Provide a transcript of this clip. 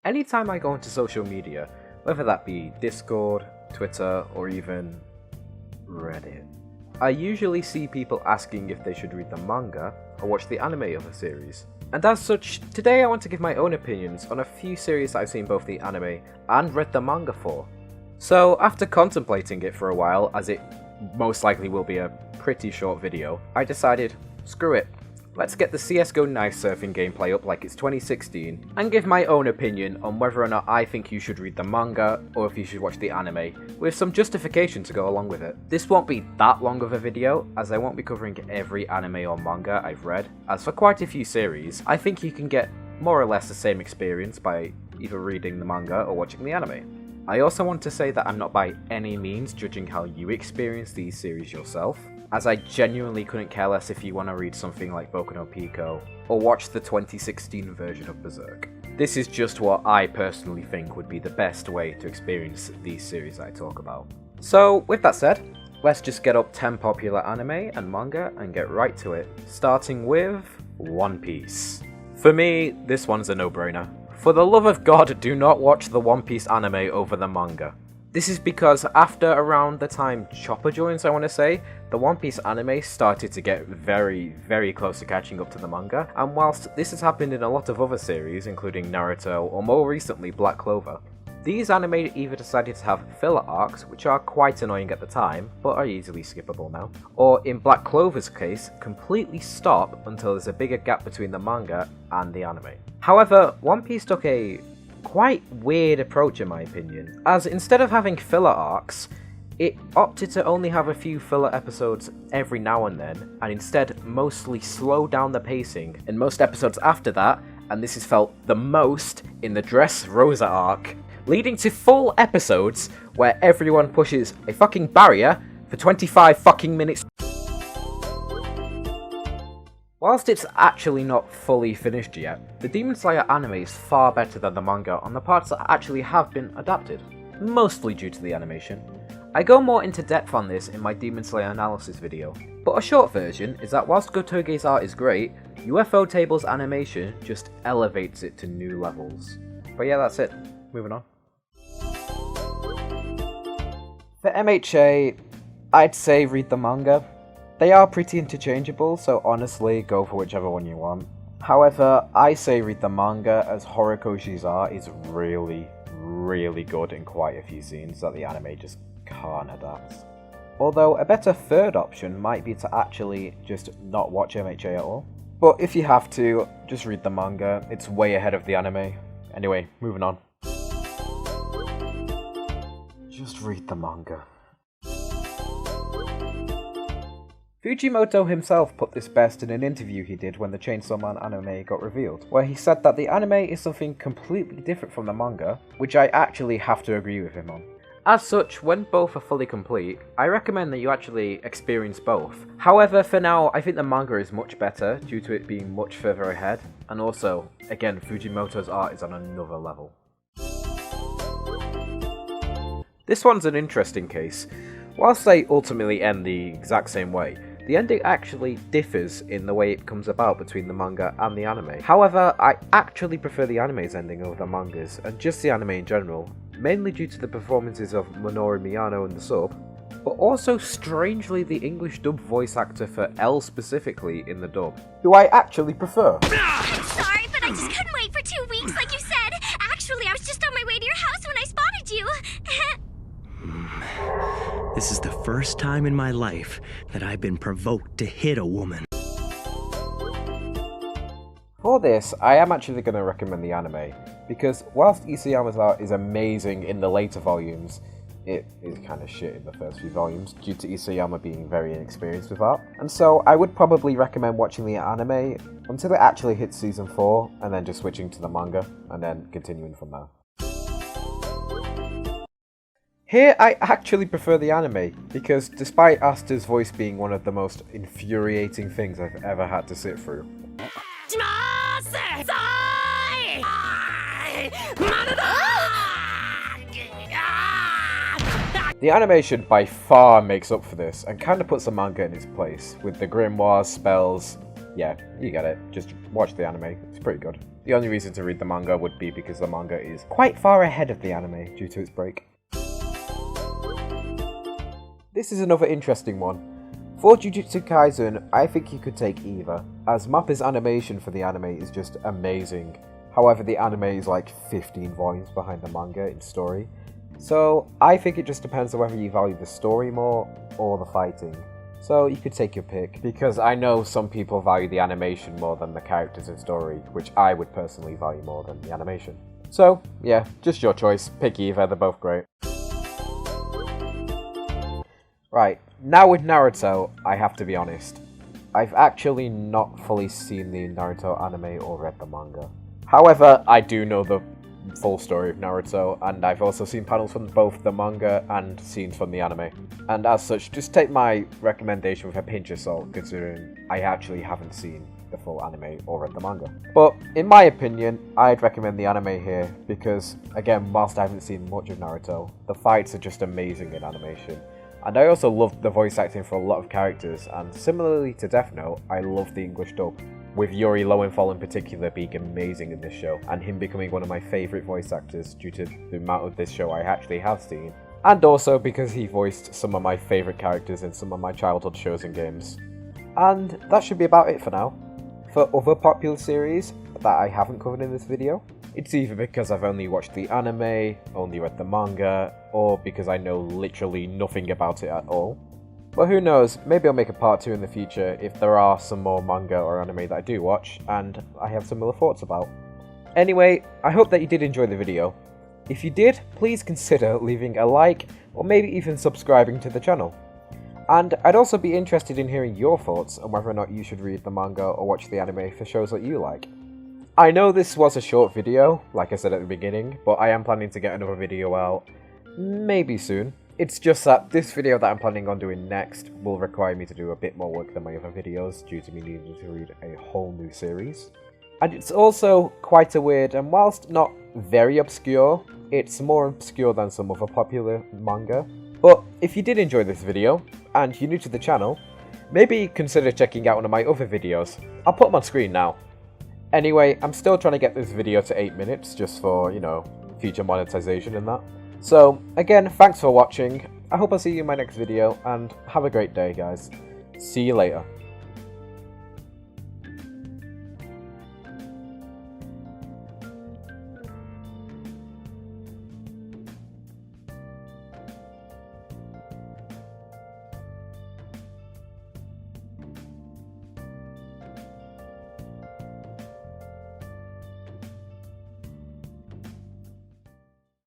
Anytime I go into social media, whether that be Discord, Twitter, or even Reddit, I usually see people asking if they should read the manga or watch the anime of a series. And as such, today I want to give my own opinions on a few series that I've seen both the anime and read the manga for. So after contemplating it for a while, as it most likely will be a pretty short video, I decided, screw it. Let's get the CSGO knife surfing gameplay up like it's 2016, and give my own opinion on whether or not I think you should read the manga, or if you should watch the anime, with some justification to go along with it. This won't be that long of a video, as I won't be covering every anime or manga I've read, as for quite a few series, I think you can get more or less the same experience by either reading the manga or watching the anime. I also want to say that I'm not by any means judging how you experience these series yourself, as I genuinely couldn't care less if you want to read something like Boku no Pico, or watch the 2016 version of Berserk. This is just what I personally think would be the best way to experience these series I talk about. So, with that said, let's just get up 10 popular anime and manga and get right to it, starting with One Piece. For me, this one's a no-brainer. For the love of God, do not watch the One Piece anime over the manga. This is because after around the time Chopper joins, I want to say, the One Piece anime started to get very, very close to catching up to the manga, and whilst this has happened in a lot of other series, including Naruto or more recently Black Clover, these anime either decided to have filler arcs, which are quite annoying at the time, but are easily skippable now, or in Black Clover's case, completely stop until there's a bigger gap between the manga and the anime. However, One Piece took a quite weird approach in my opinion, as instead of having filler arcs, it opted to only have a few filler episodes every now and then, and instead mostly slow down the pacing in most episodes after that, and this is felt the most in the Dressrosa arc, leading to full episodes where everyone pushes a fucking barrier for 25 fucking minutes. Whilst it's actually not fully finished yet, the Demon Slayer anime is far better than the manga on the parts that actually have been adapted, mostly due to the animation. I go more into depth on this in my Demon Slayer analysis video, but a short version is that whilst Gotoge's art is great, UFO Table's animation just elevates it to new levels. But yeah, that's it. Moving on. For MHA, I'd say read the manga. They are pretty interchangeable, so honestly, go for whichever one you want. However, I say read the manga, as Horikoshi's art is really, really good in quite a few scenes that the anime just can't adapt. Although, a better third option might be to actually just not watch MHA at all. But if you have to, just read the manga, it's way ahead of the anime. Anyway, moving on. Just read the manga. Fujimoto himself put this best in an interview he did when the Chainsaw Man anime got revealed, where he said that the anime is something completely different from the manga, which I actually have to agree with him on. As such, when both are fully complete, I recommend that you actually experience both. However, for now, I think the manga is much better due to it being much further ahead, and also, again, Fujimoto's art is on another level. This one's an interesting case. Whilst they ultimately end the exact same way, the ending actually differs in the way it comes about between the manga and the anime. However, I actually prefer the anime's ending over the manga's, and just the anime in general, mainly due to the performances of Minoru Miyano in the sub, but also strangely the English dub voice actor for L specifically in the dub, who I actually prefer. Sorry, but I just couldn't wait for 2 weeks like you said. Actually, I was just on my way to your house when I spotted you. This is the first time in my life that I've been provoked to hit a woman. For this, I am actually going to recommend the anime, because whilst Isayama's art is amazing in the later volumes, it is kind of shit in the first few volumes, due to Isayama being very inexperienced with art. And so I would probably recommend watching the anime until it actually hits season 4, and then just switching to the manga, and then continuing from there. Here, I actually prefer the anime, because despite Asta's voice being one of the most infuriating things I've ever had to sit through, the animation by far makes up for this, and kinda puts the manga in its place, with the grimoires, spells, yeah, you get it. Just watch the anime. It's pretty good. The only reason to read the manga would be because the manga is quite far ahead of the anime due to its break. This is another interesting one. For Jujutsu Kaisen, I think you could take either, as Mappa's animation for the anime is just amazing. However, the anime is like 15 volumes behind the manga in story. So I think it just depends on whether you value the story more or the fighting. So you could take your pick, because I know some people value the animation more than the characters and story, which I would personally value more than the animation. So yeah, just your choice, pick either, they're both great. Right, now with Naruto, I have to be honest. I've actually not fully seen the Naruto anime or read the manga. However, I do know the full story of Naruto, and I've also seen panels from both the manga and scenes from the anime. And as such, just take my recommendation with a pinch of salt, considering I actually haven't seen the full anime or read the manga. But in my opinion, I'd recommend the anime here, because again, whilst I haven't seen much of Naruto, the fights are just amazing in animation. And I also loved the voice acting for a lot of characters, and similarly to Death Note, I loved the English dub, with Yuri Lowenthal in particular being amazing in this show, and him becoming one of my favourite voice actors due to the amount of this show I actually have seen, and also because he voiced some of my favourite characters in some of my childhood shows and games. And that should be about it for now. For other popular series that I haven't covered in this video, it's either because I've only watched the anime, only read the manga, or because I know literally nothing about it at all. But who knows, maybe I'll make a part 2 in the future if there are some more manga or anime that I do watch, and I have similar thoughts about. Anyway, I hope that you did enjoy the video. If you did, please consider leaving a like, or maybe even subscribing to the channel. And I'd also be interested in hearing your thoughts on whether or not you should read the manga or watch the anime for shows that you like. I know this was a short video, like I said at the beginning, but I am planning to get another video out, maybe soon. It's just that this video that I'm planning on doing next will require me to do a bit more work than my other videos due to me needing to read a whole new series. And it's also quite a weird, and whilst not very obscure, it's more obscure than some other popular manga. But if you did enjoy this video, and you're new to the channel, maybe consider checking out one of my other videos. I'll put them on screen now. Anyway, I'm still trying to get this video to 8 minutes just for, future monetization and that. So, again, thanks for watching. I hope I'll see you in my next video, and have a great day, guys. See you later.